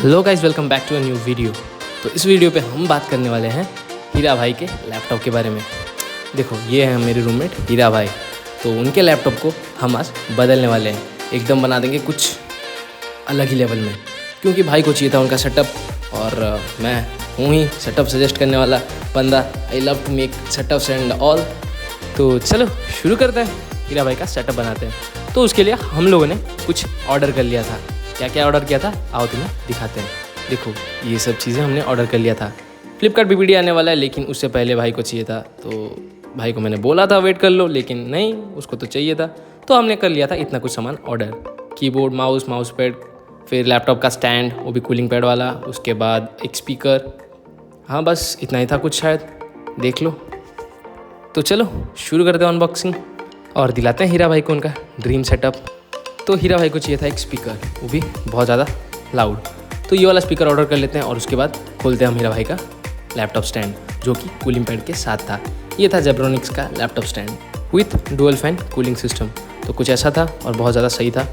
Hello guys, welcome back to a new video. तो इस video पे हम बात करने वाले हैं हीरा भाई के लैपटॉप के बारे में। देखो, ये है मेरे रूममेट हीरा भाई। तो उनके लैपटॉप को हम आज बदलने वाले हैं, एकदम बना देंगे कुछ अलग ही लेवल में, क्योंकि भाई को चाहिए था उनका सेटअप। और मैं हूँ ही सेटअप सजेस्ट करने वाला बंदा। I love to make setups and all. तो चलो शुरू करते हैं, हीरा भाई का सेटअप बनाते हैं। तो उसके लिए हम लोगों ने कुछ ऑर्डर कर लिया था। क्या क्या ऑर्डर किया था आओ तुम्हें दिखाते हैं। देखो, ये सब चीज़ें हमने ऑर्डर कर लिया था। फ्लिपकार्ट PPT आने वाला है, लेकिन उससे पहले भाई को चाहिए था। तो भाई को मैंने बोला था वेट कर लो, लेकिन नहीं, उसको तो चाहिए था। तो हमने कर लिया था इतना कुछ सामान ऑर्डर। कीबोर्ड, माउस पैड, फिर लैपटॉप का स्टैंड, वो भी कूलिंग पैड वाला, उसके बाद एक स्पीकर। हाँ, बस इतना ही था कुछ, शायद देख लो। तो चलो शुरू करते हैं अनबॉक्सिंग और दिलाते हैं हीरा भाई को उनका ड्रीम सेटअप। तो हीरा भाई को चाहिए था एक स्पीकर, वो भी बहुत ज़्यादा लाउड। तो ये वाला स्पीकर ऑर्डर कर लेते हैं और उसके बाद खोलते हैं हम हीरा भाई का लैपटॉप स्टैंड, जो कि कूलिंग पैड के साथ था। ये था जेब्रोनिक्स का laptop stand with dual fan cooling system. तो कुछ ऐसा था और बहुत ज़्यादा सही था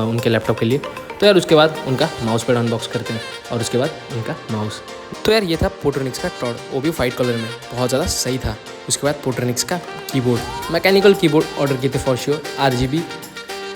उनके लैपटॉप के लिए। तो यार उसके बाद उनका माउस पैड अनबॉक्स करते हैं और उसके बाद उनका माउस। तो यार ये था पोर्ट्रोनिक्स का टॉड, वो भी वाइट कलर में, बहुत ज़्यादा सही था। उसके बाद पोर्ट्रोनिक्स का कीबोर्ड, मैकेनिकल कीबोर्ड ऑर्डर किए थे फॉर श्योर, RGB,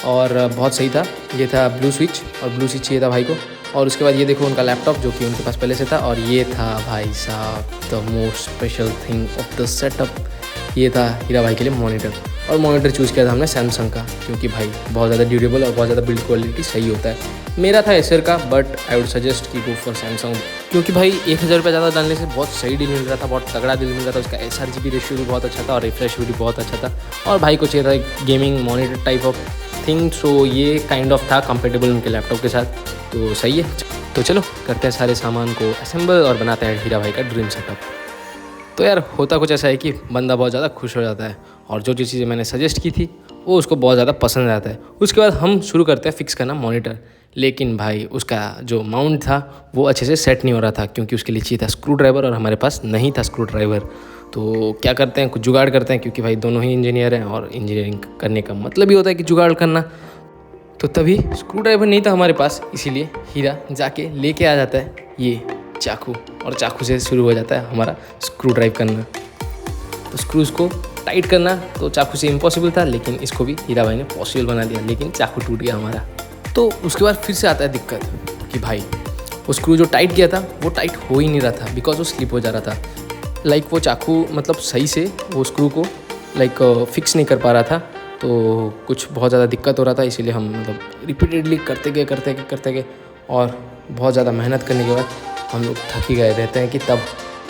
और बहुत सही था। ये था ब्लू स्विच, और ब्लू स्विच चाहिए था भाई को। और उसके बाद ये देखो उनका लैपटॉप, जो कि उनके पास पहले से था। और ये था भाई साहब the most special thing of the setup, ये था हीरा भाई के लिए मॉनिटर। और मॉनिटर चूज़ किया था हमने सैमसंग का, क्योंकि भाई बहुत ज़्यादा ड्यूरेबल और बहुत ज़्यादा बिल्ड क्वालिटी सही होता है। मेरा था एसर का, बट आई वुड सजेस्ट कि गो फॉर सैमसंग, क्योंकि भाई 1000 रुपये ज़्यादा डालने से बहुत सही डील मिल रहा था, बहुत तगड़ा डील मिल रहा था। उसका sRGB रेशियो भी बहुत अच्छा था और रिफ्रेश भी बहुत अच्छा था। और भाई को चाहिए था एक gaming monitor type of thing, so ये काइंड ऑफ था कंपेटेबल उनके लैपटॉप के साथ। तो सही है। तो चलो करते हैं सारे सामान को असेंबल और बनाते हैं हीरा भाई का ड्रीम सेटअप। तो यार होता कुछ ऐसा है कि बंदा बहुत ज़्यादा खुश हो जाता है और जो चीज़ें मैंने सजेस्ट की थी वो उसको बहुत ज़्यादा पसंद आता है। उसके बाद हम शुरू करते हैं फिक्स करना मॉनिटर। लेकिन भाई उसका जो माउंट था वो अच्छे से सेट नहीं हो रहा था, क्योंकि उसके लिए चाहिए था स्क्रू ड्राइवर और हमारे पास नहीं था स्क्रू ड्राइवर। तो क्या करते हैं, कुछ जुगाड़ करते हैं, क्योंकि भाई दोनों ही इंजीनियर हैं और इंजीनियरिंग करने का मतलब ही होता है कि जुगाड़ करना। तो तभी स्क्रू ड्राइवर नहीं था हमारे पास, इसीलिए हीरा जाके लेके आ जाता है ये चाकू, और चाकू से शुरू हो जाता है हमारा स्क्रू ड्राइव करना। तो स्क्रूज़ को टाइट करना तो चाकू से इम्पॉसिबल था, लेकिन इसको भी हीरा भाई ने पॉसिबल बना दिया, लेकिन चाकू टूट गया हमारा। तो उसके बाद फिर से आता है दिक्कत कि भाई वो स्क्रू जो टाइट किया था वो टाइट हो ही नहीं रहा था, बिकॉज वो स्लिप हो जा रहा था। लाइक वो चाकू मतलब सही से वो स्क्रू को फिक्स नहीं कर पा रहा था। तो कुछ बहुत ज़्यादा दिक्कत हो रहा था, इसीलिए हम मतलब रिपीटेडली करते गए और बहुत ज़्यादा मेहनत करने के बाद हम लोग थक ही गए रहते हैं कि तब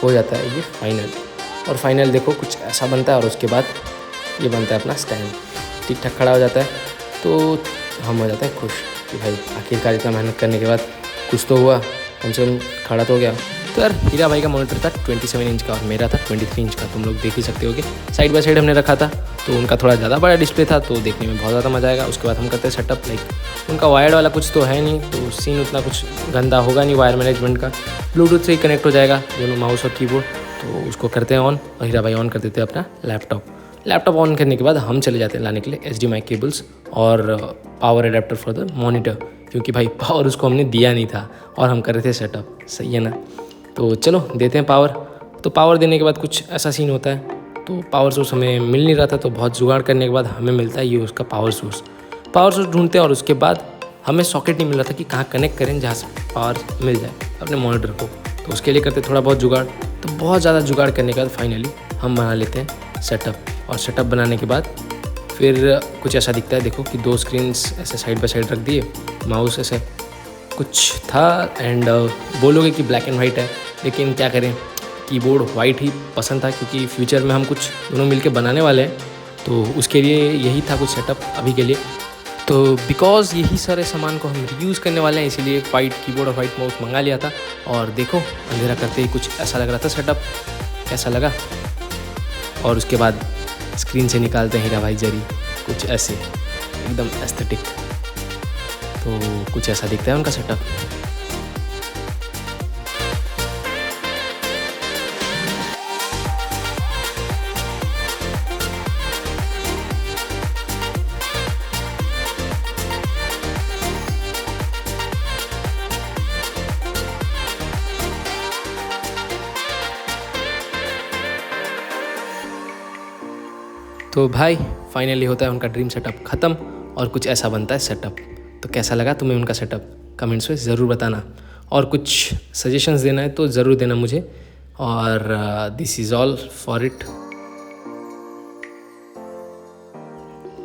हो जाता है ये फाइनल। और फाइनल देखो कुछ ऐसा बनता है और उसके बाद ये बनता है अपना स्टैंड, ठीक ठाक खड़ा हो जाता है। तो हम हो जाते हैं खुश कि भाई आखिरकार इतना मेहनत करने के बाद कुछ तो हुआ, कम से कम खड़ा तो हो गया। तो यार हीरा भाई का मॉनिटर था 27 इंच का और मेरा था 23 इंच का, तुम लोग देख ही सकते होगे। साइड बाय साइड हमने रखा था, तो उनका थोड़ा ज़्यादा बड़ा डिस्प्ले था, तो देखने में बहुत ज़्यादा मज़ा आएगा। उसके बाद हम करते हैं सेटअप। लाइक उनका वायर्ड वाला कुछ तो है नहीं, तो सीन उतना कुछ गंदा होगा नहीं वायर मैनेजमेंट का। ब्लूटूथ से ही कनेक्ट हो जाएगा दोनों माउस और कीबोर्ड। तो उसको करते हैं ऑन, और हीरा भाई ऑन कर देते हैं अपना लैपटॉप ऑन करने के बाद हम चले जाते हैं लाने के लिए HDMI केबल्स और power adapter for the monitor, क्योंकि भाई पावर उसको हमने दिया नहीं था और हम कर रहे थे सेटअप, सही है ना। तो चलो देते हैं पावर। तो पावर देने के बाद कुछ ऐसा सीन होता है, तो पावर सोर्स हमें मिल नहीं रहा था, तो बहुत जुगाड़ करने के बाद हमें मिलता है ये उसका पावर सोर्स ढूंढते हैं। और उसके बाद हमें सॉकेट नहीं मिल रहा था कि कहाँ कनेक्ट करें जहाँ से पावर मिल जाए अपने मॉनिटर को। तो उसके लिए करते थोड़ा बहुत जुगाड़। तो बहुत ज़्यादा जुगाड़ करने के बाद फाइनली हम बना लेते हैं सेटअप। और सेटअप बनाने के बाद फिर कुछ ऐसा दिखता है, देखो कि 2 स्क्रीन्स ऐसे साइड बाय साइड रख दिए, माउस ऐसे कुछ था। एंड बोलोगे कि ब्लैक एंड वाइट है, लेकिन क्या करें, कीबोर्ड वाइट ही पसंद था, क्योंकि फ्यूचर में हम कुछ दोनों मिलके बनाने वाले हैं। तो उसके लिए यही था कुछ सेटअप अभी के लिए। तो बिकॉज यही सारे सामान को हम रीयूज़ करने वाले हैं, इसीलिए वाइट कीबोर्ड और वाइट माउस मंगा लिया था। और देखो अंधेरा करते ही कुछ ऐसा लग रहा था सेटअप, कैसा लगा। और उसके बाद स्क्रीन से निकालते हैं हीरा भाई जरी, कुछ ऐसे एकदम एस्थेटिक। तो कुछ ऐसा दिखता है उनका सेटअप। तो भाई फाइनली होता है उनका ड्रीम सेटअप ख़त्म और कुछ ऐसा बनता है सेटअप। तो कैसा लगा तुम्हें उनका सेटअप, कमेंट्स में ज़रूर बताना, और कुछ सजेशंस देना है तो ज़रूर देना मुझे। और this is all for it.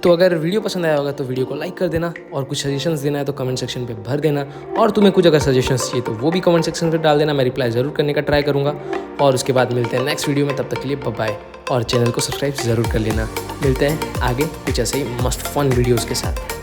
तो अगर वीडियो पसंद आया होगा तो वीडियो को लाइक कर देना, और कुछ सजेशंस देना है तो कमेंट सेक्शन पे भर देना, और तुम्हें कुछ अगर सजेशंस चाहिए तो वो भी कमेंट सेक्शन पे डाल देना, मैं रिप्लाई ज़रूर करने का ट्राई करूँगा। और उसके बाद मिलते हैं नेक्स्ट वीडियो में, तब तक के लिए बाय बाय, और चैनल को सब्सक्राइब ज़रूर कर लेना। मिलते हैं आगे कुछ ऐसे ही मस्त फन वीडियोज़ के साथ।